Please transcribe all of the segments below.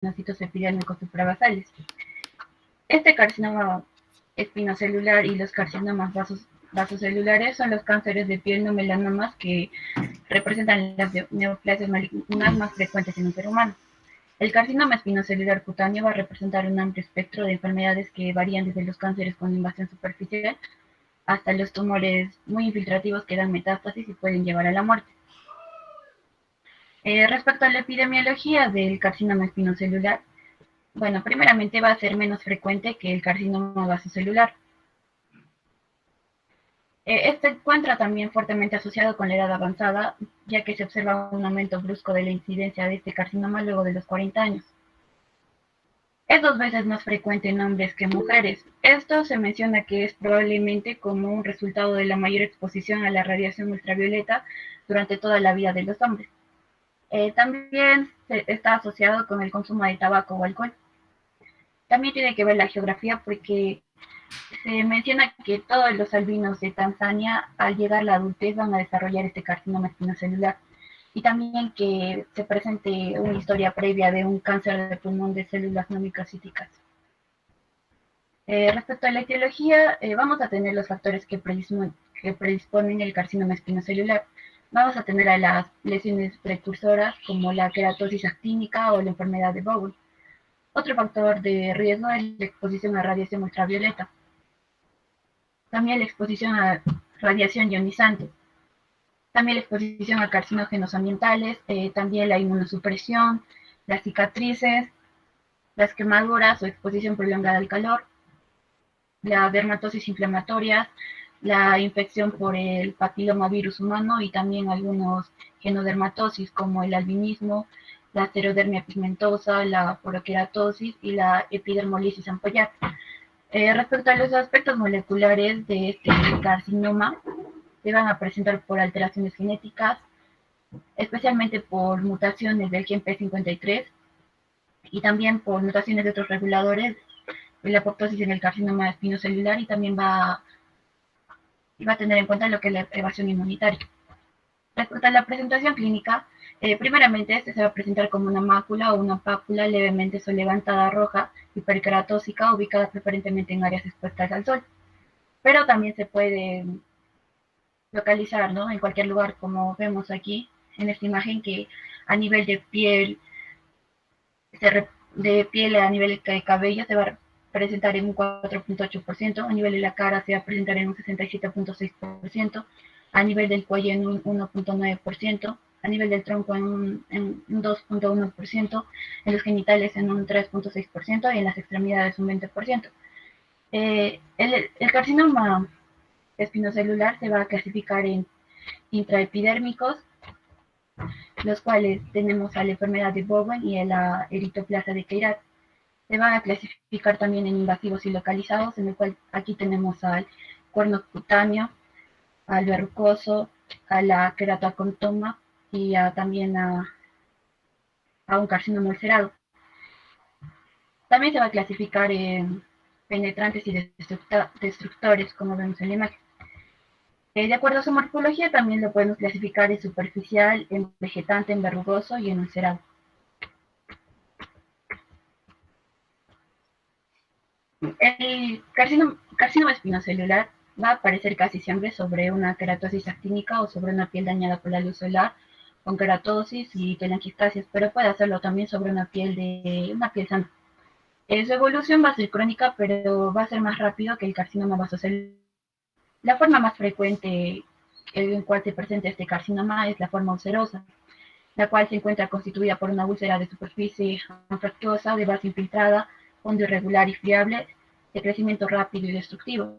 adenocitos epidérmicos suprabasales. Este carcinoma espinocelular y los carcinomas vasocelulares son los cánceres de piel no melanomas que representan las neoplasias malignas más frecuentes en un ser humano. El carcinoma espinocelular cutáneo va a representar un amplio espectro de enfermedades que varían desde los cánceres con invasión superficial hasta los tumores muy infiltrativos que dan metástasis y pueden llevar a la muerte. Respecto a la epidemiología del carcinoma espinocelular, bueno, primeramente va a ser menos frecuente que el carcinoma vasocelular. Este encuentra también fuertemente asociado con la edad avanzada, ya que se observa un aumento brusco de la incidencia de este carcinoma luego de los 40 años. Es 2 veces más frecuente en hombres que en mujeres. Esto se menciona que es probablemente como un resultado de la mayor exposición a la radiación ultravioleta durante toda la vida de los hombres. También está asociado con el consumo de tabaco o alcohol. También tiene que ver la geografía porque se menciona que todos los albinos de Tanzania al llegar a la adultez van a desarrollar este carcinoma espinocelular y también que se presente una historia previa de un cáncer de pulmón de células no microcíticas. Respecto a la etiología, vamos a tener los factores que predisponen el carcinoma espinocelular. Vamos a tener a las lesiones precursoras como la queratosis actínica o la enfermedad de Bowen. Otro factor de riesgo es la exposición a radiación ultravioleta. También la exposición a radiación ionizante. También la exposición a carcinógenos ambientales, también la inmunosupresión, las cicatrices, las quemaduras o exposición prolongada al calor, la dermatosis inflamatoria, la infección por el papilomavirus humano y también algunos genodermatosis como el albinismo, la xerodermia pigmentosa, la porokeratosis y la epidermolisis ampollar. Respecto a los aspectos moleculares de este carcinoma, se van a presentar por alteraciones genéticas, especialmente por mutaciones del gen P53 y también por mutaciones de otros reguladores de la apoptosis en el carcinoma espinocelular y también va a tener en cuenta lo que es la evasión inmunitaria. Respecto a la presentación clínica, primeramente este se va a presentar como una mácula o una pápula levemente solevantada roja, hiperkeratósica, ubicada preferentemente en áreas expuestas al sol. Pero también se puede localizar, ¿no?, en cualquier lugar, como vemos aquí en esta imagen, que a nivel de piel, a nivel de cabello se va a presentar en un 4.8%, a nivel de la cara se va a presentar en un 67.6%, a nivel del cuello en un 1.9%, a nivel del tronco en un 2.1%, en los genitales en un 3.6% y en las extremidades un 20%. El carcinoma espinocelular se va a clasificar en intraepidérmicos, los cuales tenemos a la enfermedad de Bowen y a la eritoplasia de Queyrat. Se van a clasificar también en invasivos y localizados, en el cual aquí tenemos al cuerno cutáneo, al verrucoso, a la queratoacontoma y también a un carcinoma ulcerado. También se va a clasificar en penetrantes y destructores, como vemos en la imagen. De acuerdo a su morfología, también lo podemos clasificar en superficial, en vegetante, en verrugoso y en ulcerado. El carcinoma espinocelular va a aparecer casi siempre sobre una queratosis actínica o sobre una piel dañada por la luz solar, con queratosis y telangiectasias, pero puede hacerlo también sobre una piel sana. Su evolución va a ser crónica, pero va a ser más rápido que el carcinoma vasocelular. La forma más frecuente en cual se presenta este carcinoma es la forma ulcerosa, la cual se encuentra constituida por una úlcera de superficie anfractuosa, de base infiltrada, fondo irregular y friable, de crecimiento rápido y destructivo.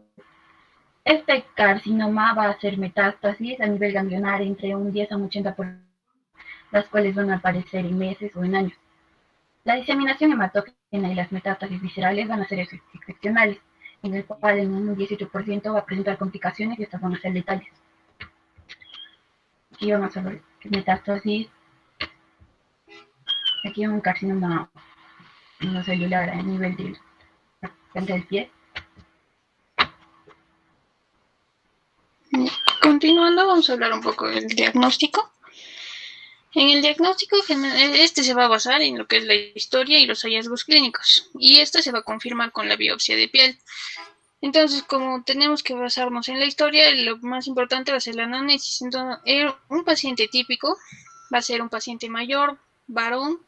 Este carcinoma va a hacer metástasis a nivel ganglionar entre un 10 a un 80%, las cuales van a aparecer en meses o en años. La diseminación hematógena y las metástasis viscerales van a ser excepcionales, en el cual en un 18% va a presentar complicaciones y estas van a ser letales. Aquí vamos a ver metástasis. Aquí un carcinoma no celular a nivel del pie. Continuando, vamos a hablar un poco del diagnóstico. En el diagnóstico, este se va a basar en lo que es la historia y los hallazgos clínicos, y este se va a confirmar con la biopsia de piel. Entonces, como tenemos que basarnos en la historia, lo más importante va a ser la anamnesis. Entonces, un paciente típico va a ser un paciente mayor, varón,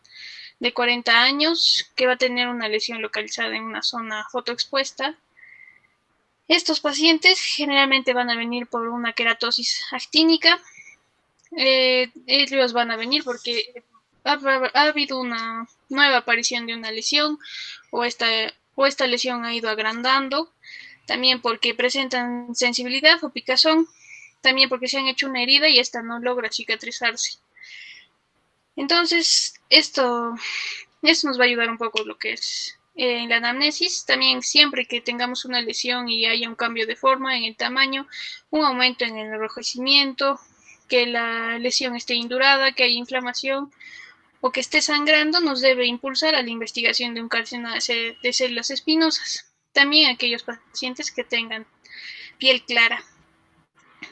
de 40 años, que va a tener una lesión localizada en una zona fotoexpuesta. Estos pacientes generalmente van a venir por una queratosis actínica. Ellos van a venir porque ha habido una nueva aparición de una lesión o esta lesión ha ido agrandando, también porque presentan sensibilidad o picazón, también porque se han hecho una herida y esta no logra cicatrizarse. Entonces, esto nos va a ayudar un poco lo que es en la anamnesis. También siempre que tengamos una lesión y haya un cambio de forma en el tamaño, un aumento en el enrojecimiento, que la lesión esté indurada, que haya inflamación o que esté sangrando, nos debe impulsar a la investigación de un carcinoma de células espinosas. También aquellos pacientes que tengan piel clara.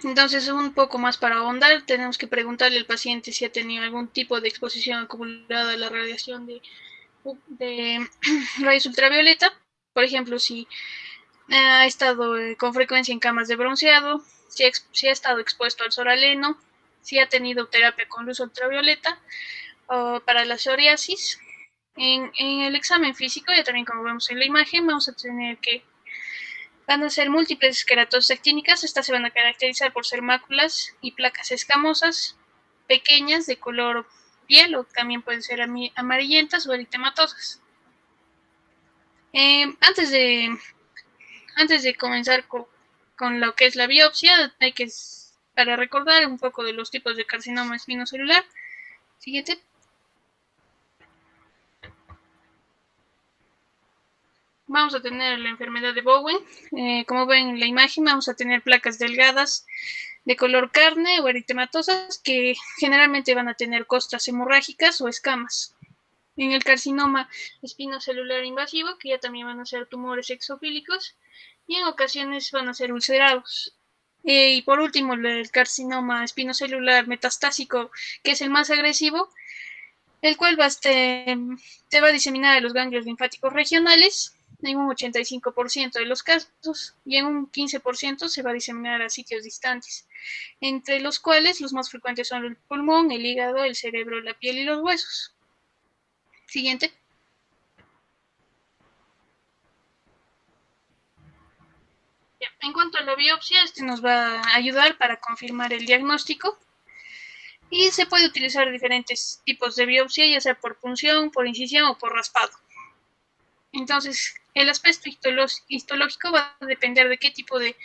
Entonces, un poco más para ahondar, tenemos que preguntarle al paciente si ha tenido algún tipo de exposición acumulada a la radiación de rayos ultravioleta. Por ejemplo, si ha estado con frecuencia en camas de bronceado, si ha estado expuesto al soraleno, si ha tenido terapia con luz ultravioleta o para la psoriasis. En el examen físico, ya también como vemos en la imagen, vamos a tener que van a ser múltiples queratosis actínicas. Estas se van a caracterizar por ser máculas y placas escamosas, pequeñas, de color piel, o también pueden ser amarillentas o eritematosas. Eh, antes, de, antes de comenzar con lo que es la biopsia, hay que, para recordar un poco de los tipos de carcinoma espinocelular. Siguiente. Vamos a tener la enfermedad de Bowen. Como ven en la imagen, vamos a tener placas delgadas de color carne o eritematosas que generalmente van a tener costras hemorrágicas o escamas. En el carcinoma espinocelular invasivo, que ya también van a ser tumores exofílicos y en ocasiones van a ser ulcerados. Y por último, el carcinoma espinocelular metastásico, que es el más agresivo, el cual te va a diseminar a los ganglios linfáticos regionales en un 85% de los casos y en un 15% se va a diseminar a sitios distantes, entre los cuales los más frecuentes son el pulmón, el hígado, el cerebro, la piel y los huesos. Siguiente. En cuanto a la biopsia, este nos va a ayudar para confirmar el diagnóstico y se puede utilizar diferentes tipos de biopsia, ya sea por punción, por incisión o por raspado. Entonces, el aspecto histológico va a depender de qué tipo de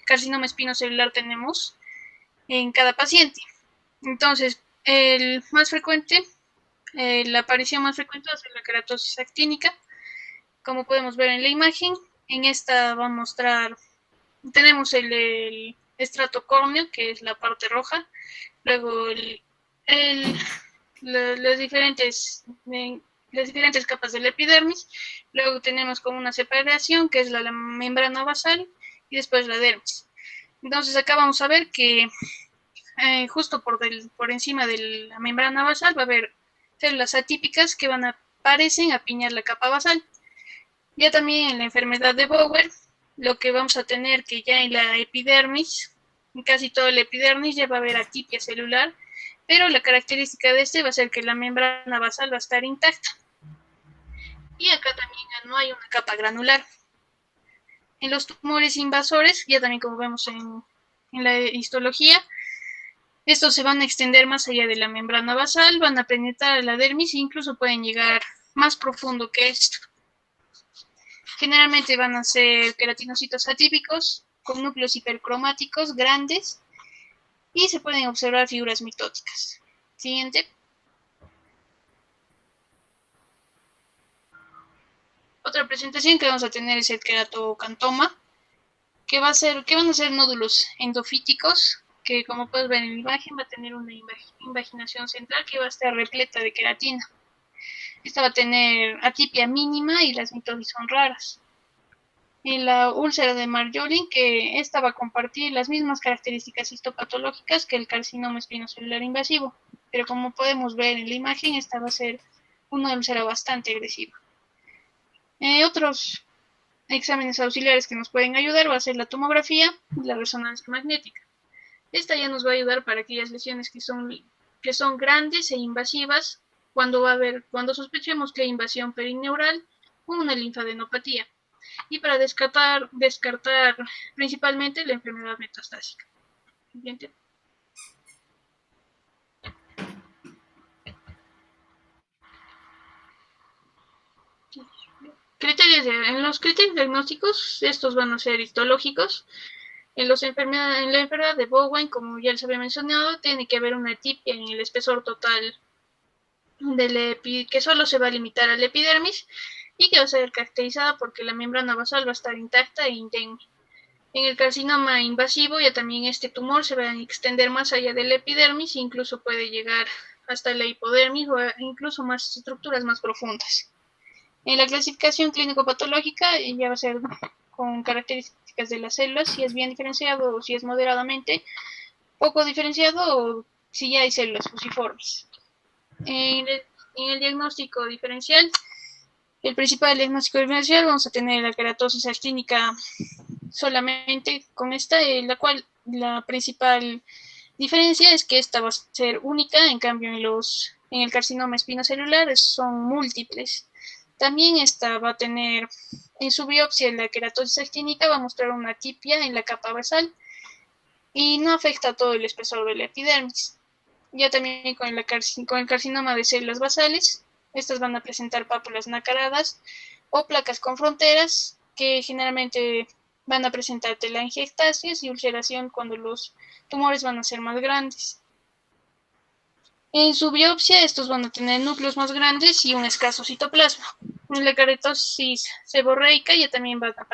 carcinoma espinocelular tenemos en cada paciente. Entonces, el más frecuente, la aparición más frecuente va a ser la queratosis actínica, como podemos ver en la imagen. En esta va a mostrar, tenemos el estrato córneo, que es la parte roja, luego el, las diferentes capas del epidermis, luego tenemos como una separación que es la membrana basal y después la dermis. Entonces acá vamos a ver que justo por encima de la membrana basal va a haber células atípicas que parecen apiñar la capa basal. Ya también en la enfermedad de Bower, lo que vamos a tener que ya en la epidermis, en casi todo el epidermis ya va a haber atipia celular, pero la característica de este va a ser que la membrana basal va a estar intacta. Y acá también no hay una capa granular. En los tumores invasores, ya también como vemos en la histología, estos se van a extender más allá de la membrana basal, van a penetrar la dermis e incluso pueden llegar más profundo que esto. Generalmente van a ser queratinocitos atípicos con núcleos hipercromáticos grandes y se pueden observar figuras mitóticas. Siguiente. Otra presentación que vamos a tener es el queratocantoma, que van a ser nódulos endofíticos, que como puedes ver en la imagen va a tener una invaginación central que va a estar repleta de queratina. Esta va a tener atipia mínima y las mitosis son raras. En la úlcera de Marjolin, que esta va a compartir las mismas características histopatológicas que el carcinoma espinocelular invasivo, pero como podemos ver en la imagen, esta va a ser una úlcera bastante agresiva. Otros exámenes auxiliares que nos pueden ayudar va a ser la tomografía y la resonancia magnética. Esta ya nos va a ayudar para aquellas lesiones que son grandes e invasivas, cuando sospechemos que hay invasión perineural o una linfadenopatía, y para descartar principalmente la enfermedad metastásica. ¿Siguiente? En los criterios diagnósticos, estos van a ser histológicos. En la enfermedad de Bowen, como ya les había mencionado, tiene que haber una atipia en el espesor total que solo se va a limitar al epidermis y que va a ser caracterizada porque la membrana basal va a estar intacta e indemne. En el carcinoma invasivo ya también este tumor se va a extender más allá del epidermis e incluso puede llegar hasta la hipodermis o incluso más estructuras más profundas. En la clasificación clínico-patológica ya va a ser con características de las células, si es bien diferenciado o si es moderadamente poco diferenciado o si ya hay células fusiformes. En el diagnóstico diferencial, el principal diagnóstico diferencial vamos a tener la queratosis actínica solamente con esta, la cual la principal diferencia es que esta va a ser única, en cambio en el carcinoma espinocelular son múltiples. También esta va a tener en su biopsia la queratosis actínica, va a mostrar una atipia en la capa basal y no afecta a todo el espesor de la epidermis. Ya también con el carcinoma de células basales, estas van a presentar pápulas nacaradas o placas con fronteras que generalmente van a presentar telangiectasias y ulceración cuando los tumores van a ser más grandes. En su biopsia, estos van a tener núcleos más grandes y un escaso citoplasma. En la queratosis seborreica ya también van a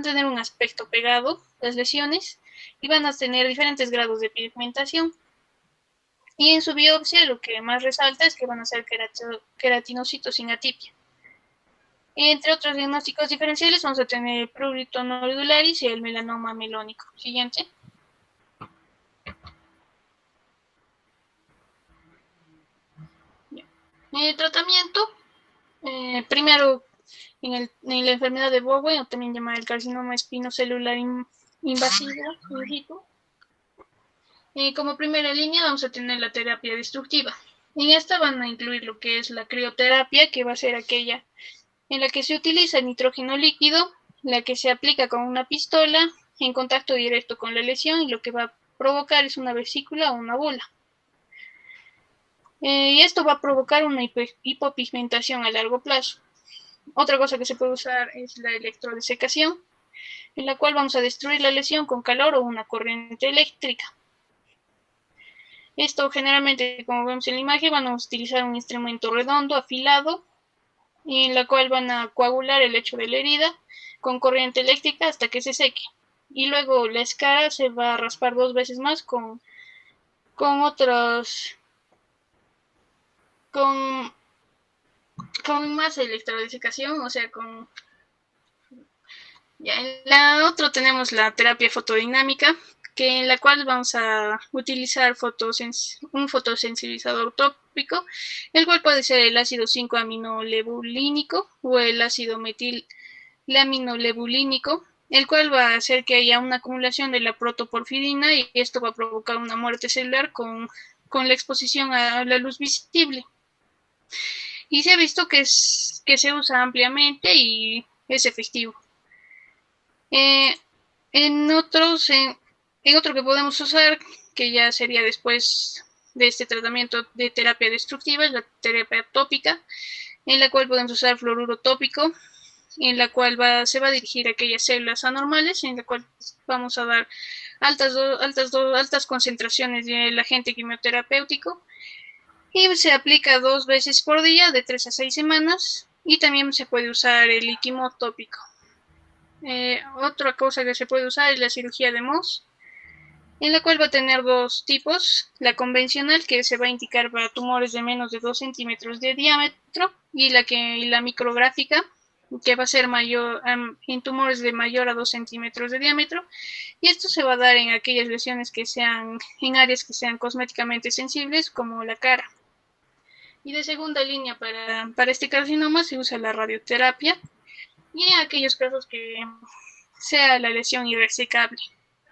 tener un aspecto pegado las lesiones y van a tener diferentes grados de pigmentación. Y en su biopsia lo que más resalta es que van a ser queratinocitos sin atipia. Entre otros diagnósticos diferenciales vamos a tener el prurito nodularis y el melanoma melónico. Siguiente. El tratamiento, primero en la enfermedad de Bowen, o también llamada el carcinoma espinocelular invasivo, como primera línea vamos a tener la terapia destructiva. En esta van a incluir lo que es la crioterapia, que va a ser aquella en la que se utiliza nitrógeno líquido, la que se aplica con una pistola en contacto directo con la lesión y lo que va a provocar es una vesícula o una bola. Y esto va a provocar una hipopigmentación a largo plazo. Otra cosa que se puede usar es la electrodesecación, en la cual vamos a destruir la lesión con calor o una corriente eléctrica. Esto generalmente, como vemos en la imagen, van a utilizar un instrumento redondo, afilado, y en la cual van a coagular el lecho de la herida con corriente eléctrica hasta que se seque. Y luego la escara se va a raspar 2 veces más con otros con más electrodesecación, o sea, ya en la otra tenemos la terapia fotodinámica, que en la cual vamos a utilizar un fotosensibilizador tópico, el cual puede ser el ácido 5-aminolebulínico o el ácido metilaminolebulínico, el cual va a hacer que haya una acumulación de la protoporfirina y esto va a provocar una muerte celular con la exposición a la luz visible. Y se ha visto que se usa ampliamente y es efectivo. En otro que podemos usar, que ya sería después de este tratamiento de terapia destructiva, es la terapia tópica, en la cual podemos usar fluoruro tópico, en la cual se va a dirigir a aquellas células anormales, en la cual vamos a dar altas concentraciones del agente quimioterapéutico y se aplica 2 veces por día de 3 a 6 semanas y también se puede usar el liquimo tópico. Otra cosa que se puede usar es la cirugía de Mohs, en la cual va a tener 2 tipos, la convencional que se va a indicar para tumores de menos de 2 centímetros de diámetro y la micrográfica que va a ser mayor en tumores de mayor a 2 centímetros de diámetro, y esto se va a dar en aquellas lesiones que sean en áreas que sean cosméticamente sensibles, como la cara. Y de segunda línea para este carcinoma se usa la radioterapia, y en aquellos casos que sea la lesión irresecable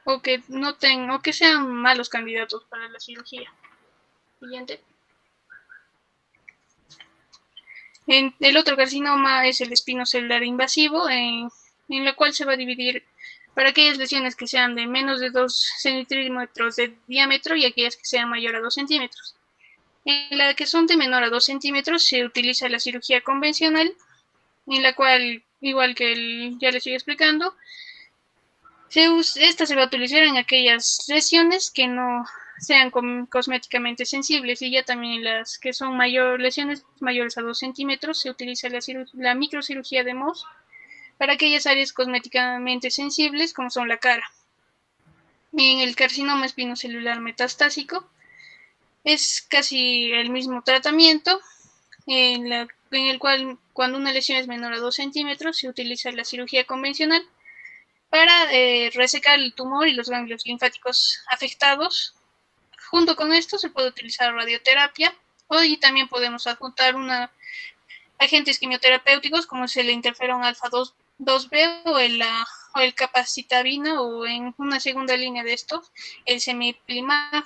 o que no tengan o que sean malos candidatos para la cirugía. Siguiente. El otro carcinoma es el espinocelular invasivo, en la cual se va a dividir para aquellas lesiones que sean de menos de 2 centímetros de diámetro y aquellas que sean mayor a 2 centímetros. En la que son de menor a 2 centímetros se utiliza la cirugía convencional, en la cual, igual que ya les estoy explicando, esta se va a utilizar en aquellas lesiones que no sean cosméticamente sensibles, y ya también en las que son lesiones mayores a 2 centímetros se utiliza la microcirugía de Mohs para aquellas áreas cosméticamente sensibles como son la cara. En el carcinoma espinocelular metastásico es casi el mismo tratamiento, en el cual cuando una lesión es menor a 2 centímetros se utiliza la cirugía convencional para resecar el tumor y los ganglios linfáticos afectados. Junto con esto se puede utilizar radioterapia, y también podemos adjuntar agentes quimioterapéuticos como es el interferón alfa 2B o el capacitabina, o en una segunda línea de estos el semiplimab.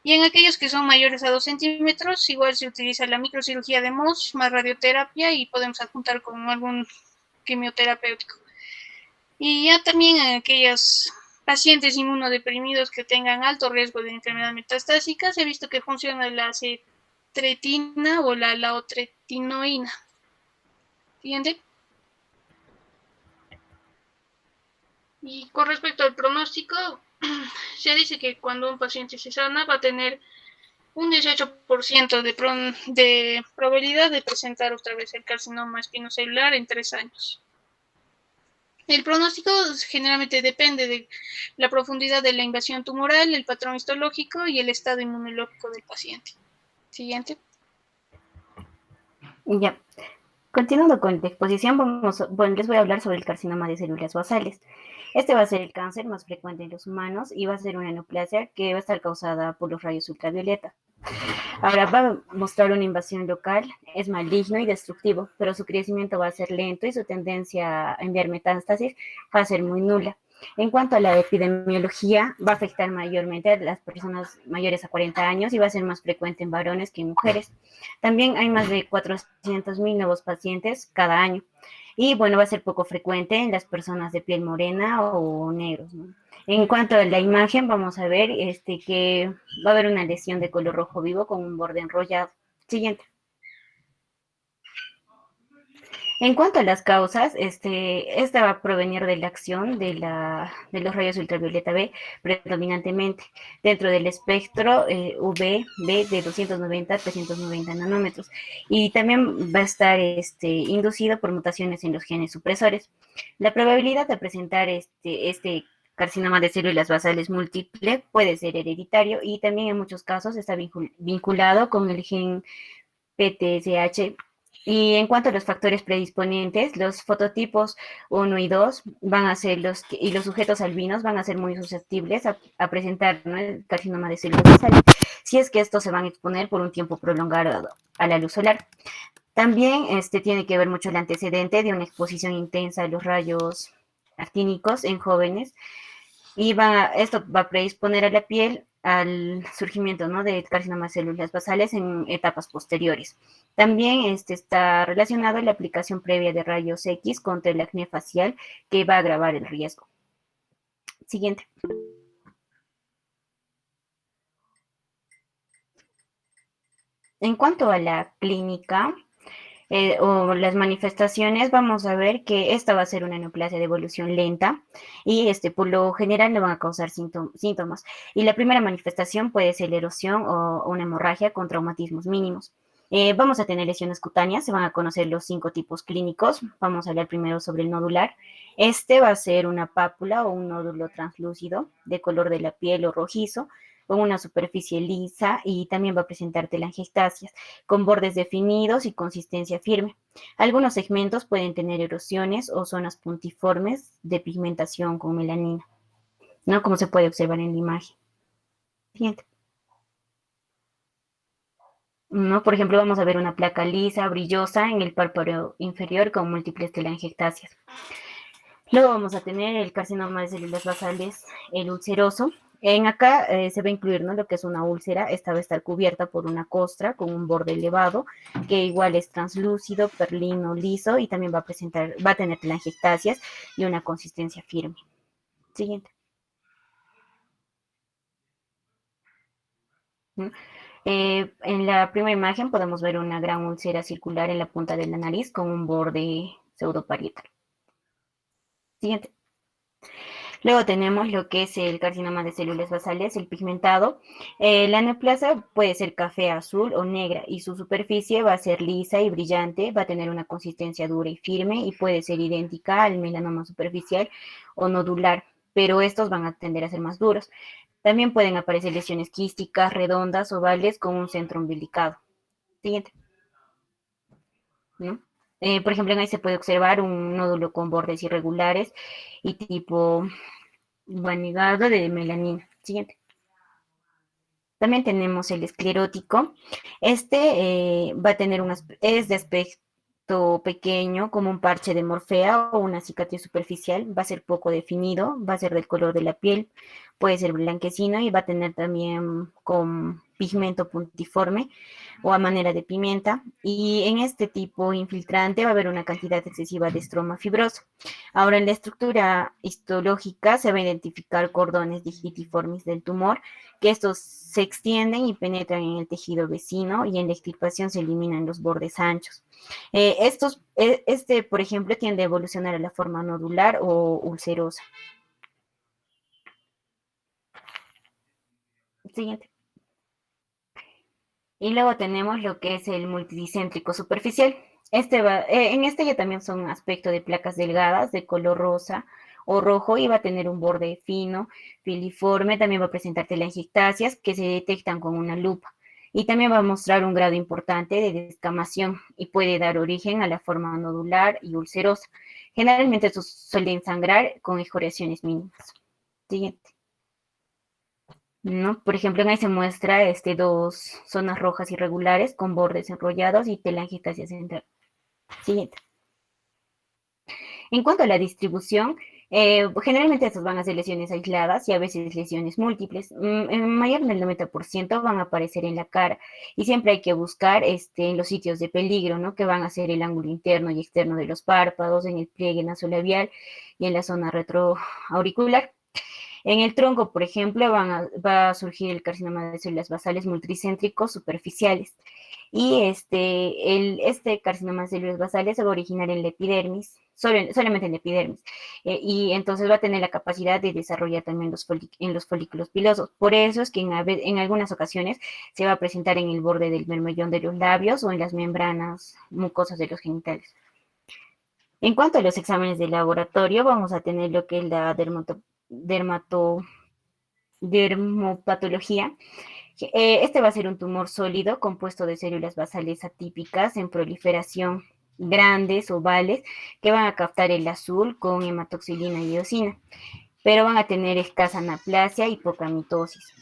Y en aquellos que son mayores a 2 centímetros, igual se utiliza la microcirugía de Mohs más radioterapia, y podemos adjuntar con algún quimioterapéutico. Y ya también en aquellos pacientes inmunodeprimidos que tengan alto riesgo de enfermedad metastásica, se ha visto que funciona la acetretina o la laotretinoína. Siguiente. Y con respecto al pronóstico, se dice que cuando un paciente se sana va a tener un 18% de probabilidad de presentar otra vez el carcinoma espinocelular en 3 años. El pronóstico generalmente depende de la profundidad de la invasión tumoral, el patrón histológico y el estado inmunológico del paciente. Siguiente. Ya. Continuando con la exposición, les voy a hablar sobre el carcinoma de células basales. Este va a ser el cáncer más frecuente en los humanos y va a ser una neoplasia que va a estar causada por los rayos ultravioleta. Ahora va a mostrar una invasión local, es maligno y destructivo, pero su crecimiento va a ser lento y su tendencia a enviar metástasis va a ser muy nula. En cuanto a la epidemiología, va a afectar mayormente a las personas mayores a 40 años y va a ser más frecuente en varones que en mujeres. También hay más de 400,000 nuevos pacientes cada año. Y bueno, va a ser poco frecuente en las personas de piel morena o negros, ¿no? En cuanto a la imagen, vamos a ver que va a haber una lesión de color rojo vivo con un borde enrollado. Siguiente. En cuanto a las causas, esta va a provenir de la acción de los rayos ultravioleta B predominantemente dentro del espectro UVB de 290 a 390 nanómetros, y también va a estar inducido por mutaciones en los genes supresores. La probabilidad de presentar este carcinoma de células basales múltiple puede ser hereditario, y también en muchos casos está vinculado con el gen PTSH. Y en cuanto a los factores predisponentes, los fototipos 1 y 2 van a ser y los sujetos albinos van a ser muy susceptibles a presentar, ¿no?, el carcinoma de células basales, si es que estos se van a exponer por un tiempo prolongado a la luz solar. También tiene que ver mucho el antecedente de una exposición intensa a los rayos actínicos en jóvenes, y esto va a predisponer a la piel al surgimiento, ¿no?, de carcinoma de células basales en etapas posteriores. También está relacionado a la aplicación previa de rayos X contra el acné facial, que va a agravar el riesgo. Siguiente. En cuanto a la clínica, o las manifestaciones, vamos a ver que esta va a ser una neoplasia de evolución lenta, y por lo general no van a causar síntomas. Y la primera manifestación puede ser la erosión o una hemorragia con traumatismos mínimos. Vamos a tener lesiones cutáneas, se van a conocer los 5 tipos clínicos. Vamos a hablar primero sobre el nodular. Va a ser una pápula o un nódulo translúcido de color de la piel o rojizo, con una superficie lisa y también va a presentar telangiectasias, con bordes definidos y consistencia firme. Algunos segmentos pueden tener erosiones o zonas puntiformes de pigmentación con melanina, ¿no? Como se puede observar en la imagen. Siguiente. ¿No? Por ejemplo, vamos a ver una placa lisa, brillosa en el párpado inferior con múltiples telangiectasias. Luego vamos a tener el carcinoma de células basales, el ulceroso. En acá se va a incluir, ¿no?, lo que es una úlcera. Esta va a estar cubierta por una costra con un borde elevado, que igual es translúcido, perlino, liso, y también va a tener telangiectasias y una consistencia firme. Siguiente. ¿No? En la primera imagen podemos ver una gran úlcera circular en la punta de la nariz con un borde pseudoparietal. Siguiente. Luego tenemos lo que es el carcinoma de células basales, el pigmentado. La neoplasia puede ser café, azul o negra, y su superficie va a ser lisa y brillante, va a tener una consistencia dura y firme y puede ser idéntica al melanoma superficial o nodular, pero estos van a tender a ser más duros. También pueden aparecer lesiones quísticas, redondas, ovales, con un centro umbilicado. Siguiente. ¿No? Por ejemplo, ahí se puede observar un nódulo con bordes irregulares y tipo vanigado de melanina. Siguiente. También tenemos el esclerótico. Va a tener es de aspecto pequeño, como un parche de morfea o una cicatriz superficial. Va a ser poco definido, va a ser del color de la piel, puede ser blanquecino y va a tener también con pigmento puntiforme o a manera de pimienta. Y en este tipo infiltrante va a haber una cantidad excesiva de estroma fibroso. Ahora, en la estructura histológica se va a identificar cordones digitiformes del tumor, que estos se extienden y penetran en el tejido vecino, y en la extirpación se eliminan los bordes anchos. Por ejemplo, tiende a evolucionar a la forma nodular o ulcerosa. Siguiente. Y luego tenemos lo que es el multidicéntrico superficial. En este ya también son aspecto de placas delgadas de color rosa o rojo, y va a tener un borde fino, filiforme. También va a presentar telangiectasias que se detectan con una lupa. Y también va a mostrar un grado importante de descamación y puede dar origen a la forma nodular y ulcerosa. Generalmente estos suelen sangrar con escoriaciones mínimas. Siguiente. ¿No? Por ejemplo, ahí se muestra dos zonas rojas irregulares con bordes enrollados y telangiectasia central. Siguiente. En cuanto a la distribución, generalmente estas van a ser lesiones aisladas y a veces lesiones múltiples. En mayor del 90% van a aparecer en la cara, y siempre hay que buscar en los sitios de peligro, ¿no?, que van a ser el ángulo interno y externo de los párpados, en el pliegue nasolabial y en la zona retroauricular. En el tronco, por ejemplo, va a surgir el carcinoma de células basales multicéntricos superficiales. Y este carcinoma de células basales se va a originar en la epidermis, solamente en la epidermis. Y entonces va a tener la capacidad de desarrollar también en los folículos pilosos. Por eso es que en algunas ocasiones se va a presentar en el borde del bermellón de los labios o en las membranas mucosas de los genitales. En cuanto a los exámenes de laboratorio, vamos a tener lo que es la dermopatología. Este va a ser un tumor sólido compuesto de células basales atípicas en proliferación, grandes, ovales, que van a captar el azul con hematoxilina y eosina, pero van a tener escasa anaplasia y poca mitosis.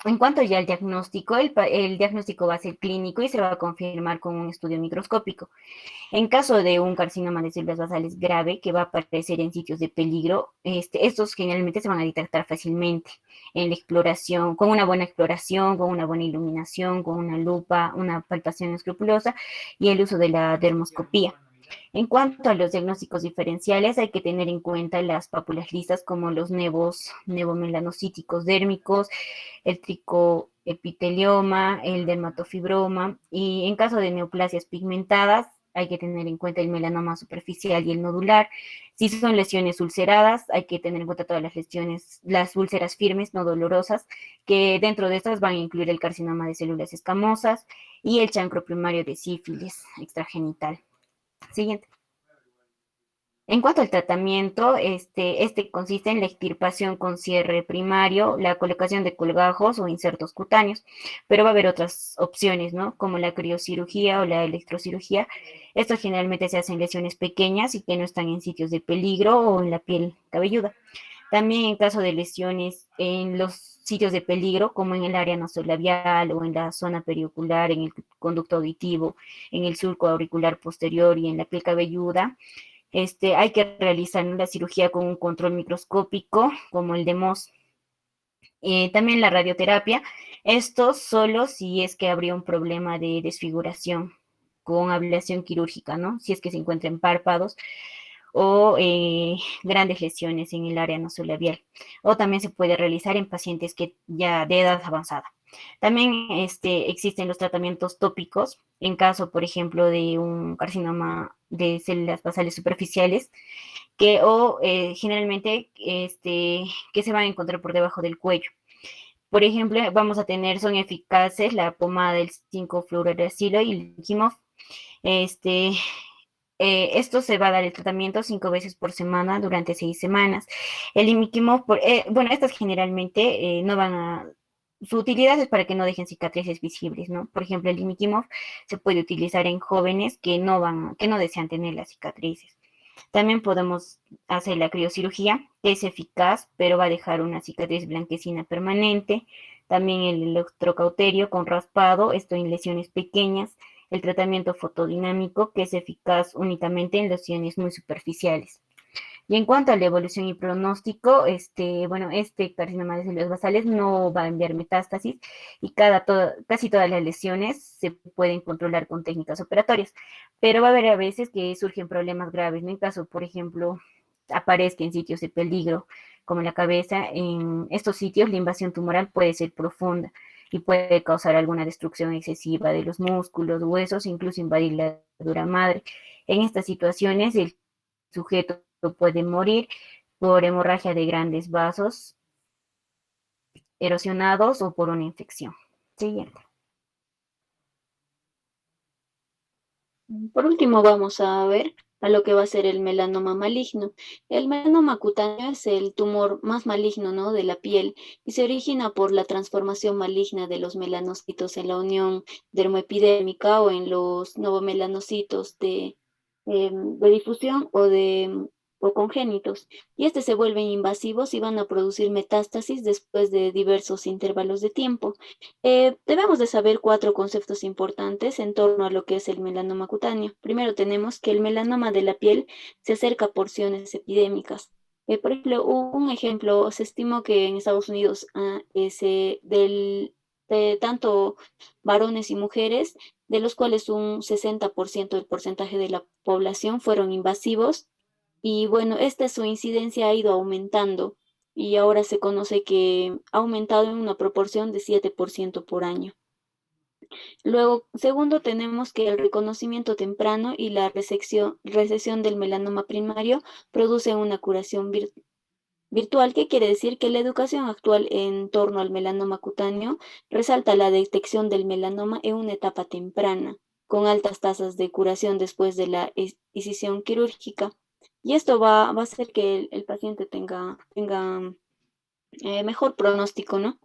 En cuanto ya al diagnóstico, el diagnóstico va a ser clínico y se va a confirmar con un estudio microscópico. En caso de un carcinoma de células basales grave que va a aparecer en sitios de peligro, estos generalmente se van a detectar fácilmente en la exploración, con una buena exploración, con una buena iluminación, con una lupa, una palpación escrupulosa y el uso de la dermoscopía. En cuanto a los diagnósticos diferenciales, hay que tener en cuenta las pápulas lisas como los nevomelanocíticos dérmicos, el tricoepitelioma, el dermatofibroma, y en caso de neoplasias pigmentadas, hay que tener en cuenta el melanoma superficial y el nodular. Si son lesiones ulceradas, hay que tener en cuenta todas las lesiones, las úlceras firmes, no dolorosas, que dentro de estas van a incluir el carcinoma de células escamosas y el chancro primario de sífilis extragenital. Siguiente. En cuanto al tratamiento, este consiste en la extirpación con cierre primario, la colocación de colgajos o insertos cutáneos, pero va a haber otras opciones, ¿no? Como la criocirugía o la electrocirugía. Estos generalmente se hacen lesiones pequeñas y que no están en sitios de peligro o en la piel cabelluda. También en caso de lesiones en los sitios de peligro, como en el área nasolabial o en la zona periocular, en el conducto auditivo, en el surco auricular posterior y en la piel cabelluda, hay que realizar la cirugía con un control microscópico, como el de Mohs. También la radioterapia, esto solo si es que habría un problema de desfiguración con ablación quirúrgica, ¿no? Si es que se encuentran párpados o grandes lesiones en el área nasolabial. O también se puede realizar en pacientes que ya de edad avanzada. También existen los tratamientos tópicos en caso, por ejemplo, de un carcinoma de células basales superficiales generalmente que se van a encontrar por debajo del cuello. Por ejemplo, vamos a tener, son eficaces la pomada del 5-fluoruracilo y el Limquimov. Este, esto se va a dar el tratamiento 5 veces por semana durante 6 semanas. El Limquimov, bueno, estas generalmente no van a... Su utilidad es para que no dejen cicatrices visibles, ¿no? Por ejemplo, el Limquimov se puede utilizar en jóvenes que no desean tener las cicatrices. También podemos hacer la criocirugía, que es eficaz, pero va a dejar una cicatriz blanquecina permanente. También el electrocauterio con raspado, esto en lesiones pequeñas. El tratamiento fotodinámico, que es eficaz únicamente en lesiones muy superficiales. Y en cuanto a la evolución y pronóstico, bueno, este carcinoma de células basales no va a enviar metástasis y casi todas las lesiones se pueden controlar con técnicas operatorias, pero va a haber a veces que surgen problemas graves, ¿no? En caso, por ejemplo, aparezca en sitios de peligro, como en la cabeza, en estos sitios la invasión tumoral puede ser profunda y puede causar alguna destrucción excesiva de los músculos, huesos, incluso invadir la dura madre. En estas situaciones, el sujeto puede morir por hemorragia de grandes vasos erosionados o por una infección. Siguiente. Por último, vamos a ver a lo que va a ser el melanoma maligno. El melanoma cutáneo es el tumor más maligno, ¿no?, de la piel y se origina por la transformación maligna de los melanocitos en la unión dermoepidérmica o en los novomelanocitos de difusión o congénitos. Y se vuelven invasivos y van a producir metástasis después de diversos intervalos de tiempo. Debemos de saber cuatro conceptos importantes en torno a lo que es el melanoma cutáneo. Primero tenemos que el melanoma de la piel se acerca a porciones epidémicas. Por ejemplo, un ejemplo, se estimó que en Estados Unidos de tanto varones y mujeres, de los cuales un 60% del porcentaje de la población fueron invasivos. Y bueno, su incidencia ha ido aumentando y ahora se conoce que ha aumentado en una proporción de 7% por año. Luego, segundo, tenemos que el reconocimiento temprano y la resección del melanoma primario producen una curación virtual, que quiere decir que la educación actual en torno al melanoma cutáneo resalta la detección del melanoma en una etapa temprana, con altas tasas de curación después de la incisión quirúrgica. Y esto va a hacer que el paciente tenga mejor pronóstico, ¿no?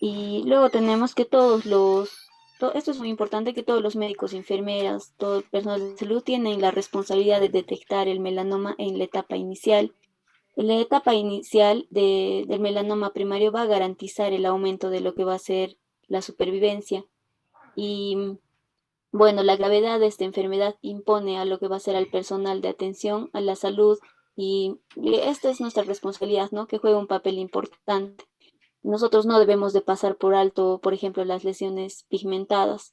Y luego tenemos que esto es muy importante, que todos los médicos, enfermeras, todo el personal de salud tienen la responsabilidad de detectar el melanoma en la etapa inicial. La etapa inicial del melanoma primario va a garantizar el aumento de lo que va a ser la supervivencia. Y bueno, la gravedad de esta enfermedad impone a lo que va a ser al personal de atención a la salud y esta es nuestra responsabilidad, ¿no?, que juega un papel importante. Nosotros no debemos de pasar por alto, por ejemplo, las lesiones pigmentadas.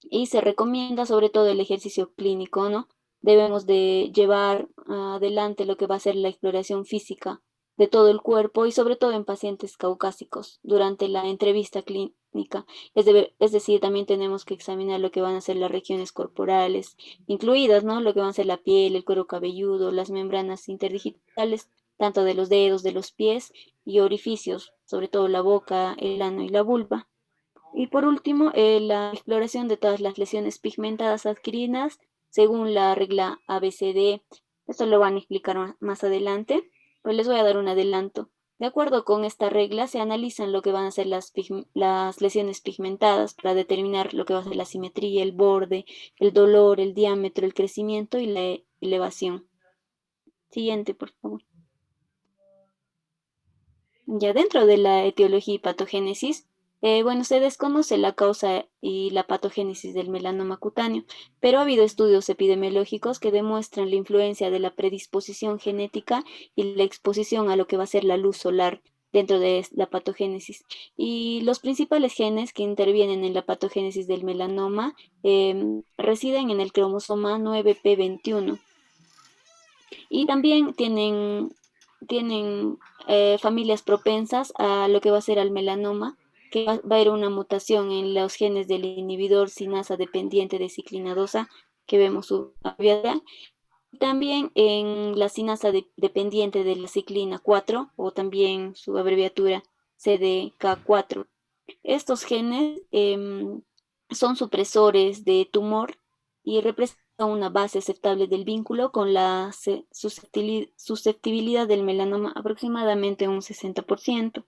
Y se recomienda sobre todo el ejercicio clínico, ¿no? Debemos de llevar adelante lo que va a ser la exploración física de todo el cuerpo y sobre todo en pacientes caucásicos durante la entrevista clínica. Es decir, también tenemos que examinar lo que van a ser las regiones corporales, incluidas, ¿no?, lo que van a ser la piel, el cuero cabelludo, las membranas interdigitales, tanto de los dedos, de los pies y orificios, sobre todo la boca, el ano y la vulva. Y por último, la exploración de todas las lesiones pigmentadas adquiridas según la regla ABCD, Esto lo van a explicar más adelante, pero les voy a dar un adelanto. De acuerdo con esta regla, se analizan lo que van a ser las lesiones pigmentadas para determinar lo que va a ser la simetría, el borde, el dolor, el diámetro, el crecimiento y la elevación. Siguiente, por favor. Ya dentro de la etiología y patogénesis, bueno, se desconoce la causa y la patogénesis del melanoma cutáneo, pero ha habido estudios epidemiológicos que demuestran la influencia de la predisposición genética y la exposición a lo que va a ser la luz solar dentro de la patogénesis. Y los principales genes que intervienen en la patogénesis del melanoma residen en el cromosoma 9p21 y también tienen familias propensas a lo que va a ser al melanoma, que va a haber una mutación en los genes del inhibidor sinasa dependiente de ciclina 2A, que vemos su abreviatura, también en la sinasa dependiente de la ciclina 4, o también su abreviatura CDK4. Estos genes son supresores de tumor y representan una base aceptable del vínculo con la susceptibilidad del melanoma aproximadamente un 60%.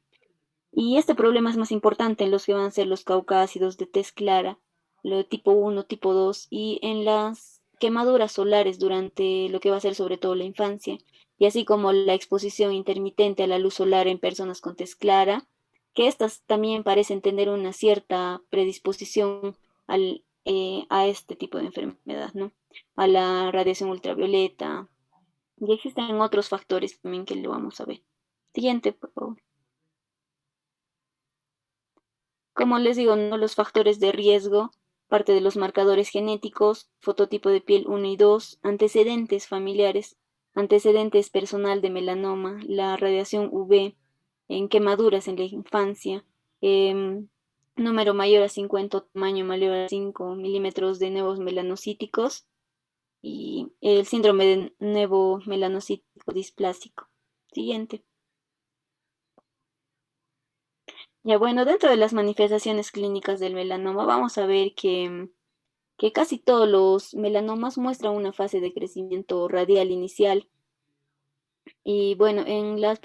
Y este problema es más importante en los que van a ser los caucásidos de tez clara, lo de tipo 1, tipo 2 y en las quemaduras solares durante lo que va a ser sobre todo la infancia, y así como la exposición intermitente a la luz solar en personas con tez clara, que estas también parecen tener una cierta predisposición a este tipo de enfermedad, ¿no? A la radiación ultravioleta. Y existen otros factores también que lo vamos a ver. Siguiente, por favor. Como les digo, ¿no? Los factores de riesgo, parte de los marcadores genéticos, fototipo de piel 1 y 2, antecedentes familiares, antecedentes personal de melanoma, la radiación UV, en quemaduras en la infancia, número mayor a 50, tamaño mayor a 5 milímetros de nuevos melanocíticos y el síndrome de nuevo melanocítico displásico. Siguiente. Ya bueno, dentro de las manifestaciones clínicas del melanoma vamos a ver que casi todos los melanomas muestran una fase de crecimiento radial inicial. Y bueno, en la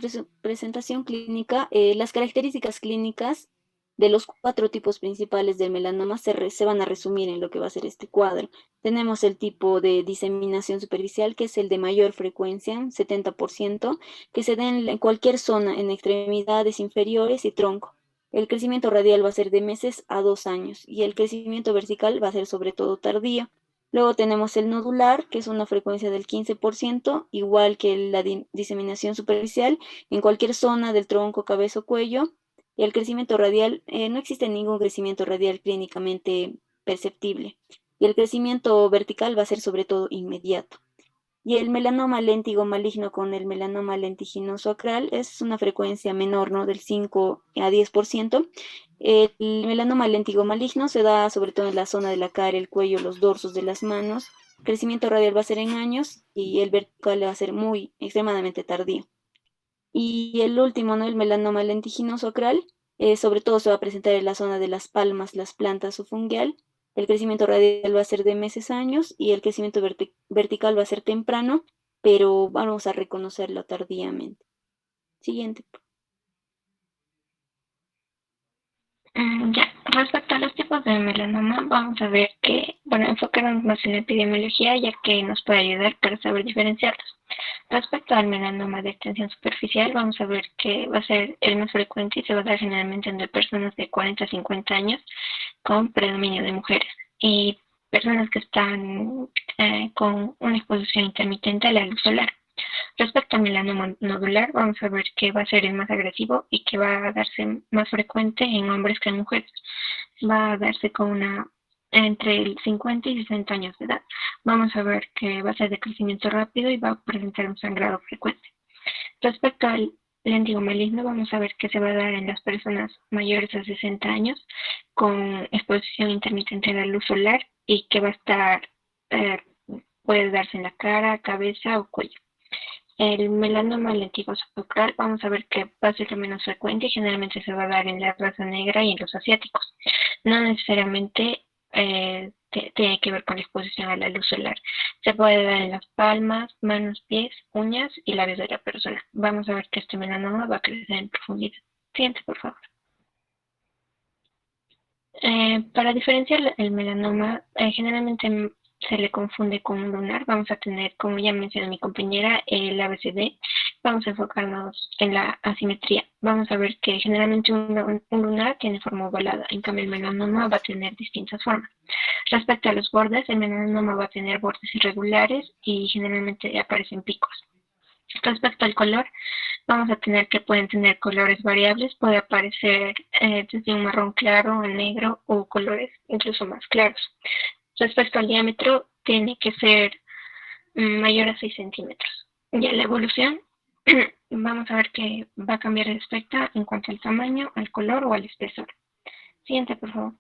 presentación clínica, las características clínicas de los 4 tipos principales del melanoma se van a resumir en lo que va a ser este cuadro. Tenemos el tipo de diseminación superficial, que es el de mayor frecuencia, 70%, que se da en cualquier zona, en extremidades inferiores y tronco. El crecimiento radial va a ser de meses a 2 años y el crecimiento vertical va a ser sobre todo tardío. Luego tenemos el nodular, que es una frecuencia del 15%, igual que la diseminación superficial, en cualquier zona del tronco, cabeza o cuello. Y el crecimiento radial, no existe ningún crecimiento radial clínicamente perceptible. Y el crecimiento vertical va a ser sobre todo inmediato. Y el melanoma léntigo maligno con el melanoma lentiginoso acral es una frecuencia menor, ¿no? Del 5 a 10%. El melanoma léntigo maligno se da sobre todo en la zona de la cara, el cuello, los dorsos de las manos. El crecimiento radial va a ser en años y el vertical va a ser muy extremadamente tardío. Y el último, ¿no? El melanoma lentiginoso acral, sobre todo se va a presentar en la zona de las palmas, las plantas o fungial. El crecimiento radial va a ser de meses a años y el crecimiento vertical va a ser temprano, pero vamos a reconocerlo tardíamente. Siguiente. Ya, respecto a los tipos de melanoma, vamos a ver que, bueno, enfocarnos más en la epidemiología, ya que nos puede ayudar para saber diferenciarlos. Respecto al melanoma de extensión superficial, vamos a ver que va a ser el más frecuente y se va a dar generalmente entre personas de 40 a 50 años con predominio de mujeres y personas que están con una exposición intermitente a la luz solar. Respecto al melanoma nodular, vamos a ver que va a ser el más agresivo y que va a darse más frecuente en hombres que en mujeres. Va a darse con entre el 50 y 60 años de edad. Vamos a ver que va a ser de crecimiento rápido y va a presentar un sangrado frecuente. Respecto al léntigo maligno, vamos a ver que se va a dar en las personas mayores a 60 años con exposición intermitente a la luz solar y que va a estar, puede darse en la cara, cabeza o cuello. El melanoma lentiginoso acral, vamos a ver que va a ser lo menos frecuente y generalmente se va a dar en la raza negra y en los asiáticos. No necesariamente tiene que ver con la exposición a la luz solar. Se puede dar en las palmas, manos, pies, uñas y labios de la persona. Vamos a ver que este melanoma va a crecer en profundidad. Siguiente, por favor. Para diferenciar el melanoma, generalmente se le confunde con un lunar. Vamos a tener, como ya mencionó mi compañera, el ABCD. Vamos a enfocarnos en la asimetría. Vamos a ver que generalmente un lunar tiene forma ovalada, en cambio el melanoma va a tener distintas formas. Respecto a los bordes, el melanoma va a tener bordes irregulares y generalmente aparecen picos. Respecto al color, vamos a tener que pueden tener colores variables, puede aparecer desde un marrón claro a negro o colores incluso más claros. Respecto al diámetro, tiene que ser mayor a 6 centímetros. Ya la evolución, vamos a ver que va a cambiar de aspecto en cuanto al tamaño, al color o al espesor. Siguiente, por favor.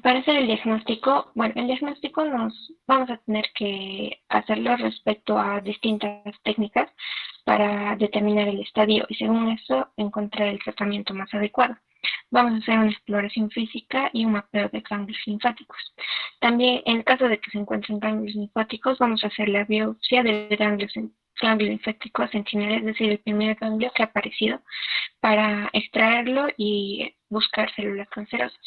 Para hacer el diagnóstico, bueno, el diagnóstico vamos a tener que hacerlo respecto a distintas técnicas para determinar el estadio y según eso encontrar el tratamiento más adecuado. Vamos a hacer una exploración física y un mapeo de ganglios linfáticos. También, en el caso de que se encuentren ganglios linfáticos, vamos a hacer la biopsia del ganglio linfático sentinela, es decir, el primer ganglio que ha aparecido, para extraerlo y buscar células cancerosas.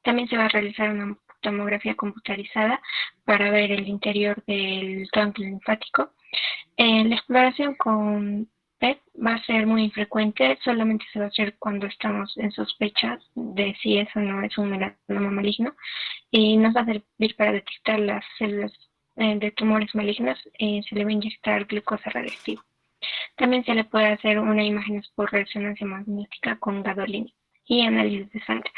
También se va a realizar una tomografía computarizada para ver el interior del ganglio linfático. La exploración con PET va a ser muy infrecuente, solamente se va a hacer cuando estamos en sospecha de si eso no es un melanoma maligno y nos va a servir para detectar las células de tumores malignos. Se le va a inyectar glucosa radiactiva. También se le puede hacer una imagen por resonancia magnética con gadolinium y análisis de sangre.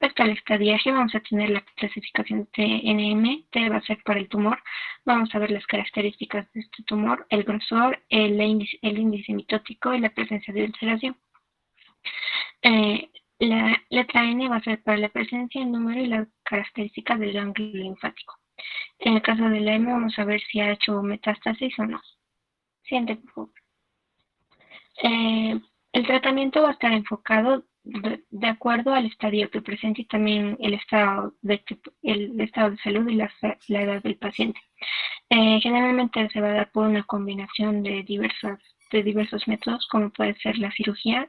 Respecto al estadiaje, vamos a tener la clasificación TNM, T va a ser para el tumor. Vamos a ver las características de este tumor, el grosor, el índice mitótico y la presencia de ulceración. La letra N va a ser para la presencia, el número y las características del ganglio linfático. En el caso de la M, vamos a ver si ha hecho metástasis o no. Siguiente, por favor. El tratamiento va a estar enfocado de acuerdo al estadio que presente y también el estado de salud y la edad del paciente. Generalmente se va a dar por una combinación de diversos métodos, como puede ser la cirugía.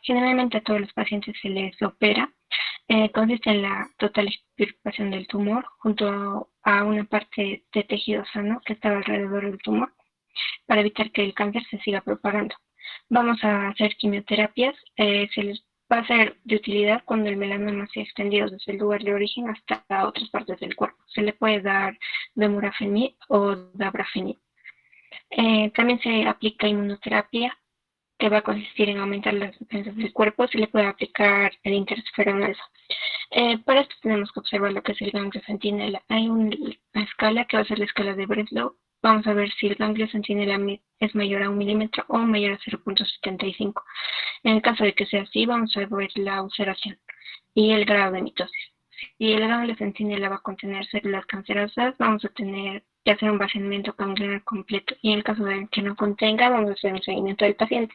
Generalmente a todos los pacientes se les opera. Consiste en la total extirpación del tumor junto a una parte de tejido sano que estaba alrededor del tumor para evitar que el cáncer se siga propagando. Vamos a hacer quimioterapias. Se les va a ser de utilidad cuando el melanoma se ha extendido desde el lugar de origen hasta otras partes del cuerpo. Se le puede dar vemurafenib o dabrafenib. También se aplica inmunoterapia, que va a consistir en aumentar las defensas del cuerpo. Se le puede aplicar el interferón alfa. Para esto tenemos que observar lo que es el ganglio centinela. Hay una escala que va a ser la escala de Breslow. Vamos a ver si el ganglio centinela es mayor a 1 milímetro o mayor a 0.75. En el caso de que sea así, vamos a ver la ulceración y el grado de mitosis. Si el ganglio centinela va a contener células cancerosas, vamos a tener que hacer un vaciamiento ganglionar completo. Y en el caso de que no contenga, vamos a hacer un seguimiento del paciente.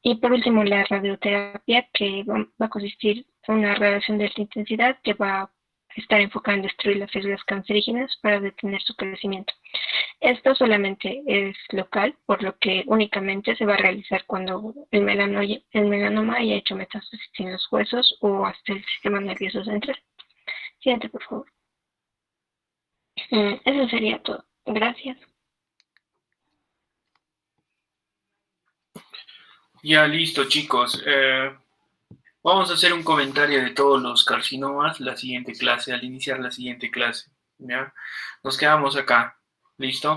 Y por último, la radioterapia, que va a consistir en una radiación de alta intensidad que va a estar enfocada en destruir las células cancerígenas para detener su crecimiento. Esto solamente es local, por lo que únicamente se va a realizar cuando el melanoma haya hecho metástasis en los huesos o hasta el sistema nervioso central. Siguiente, por favor. Eso sería todo. Gracias. Ya, listo, chicos. Vamos a hacer un comentario de todos los carcinomas la siguiente clase, al iniciar la siguiente clase. ¿Ya? Nos quedamos acá. ¿Listo?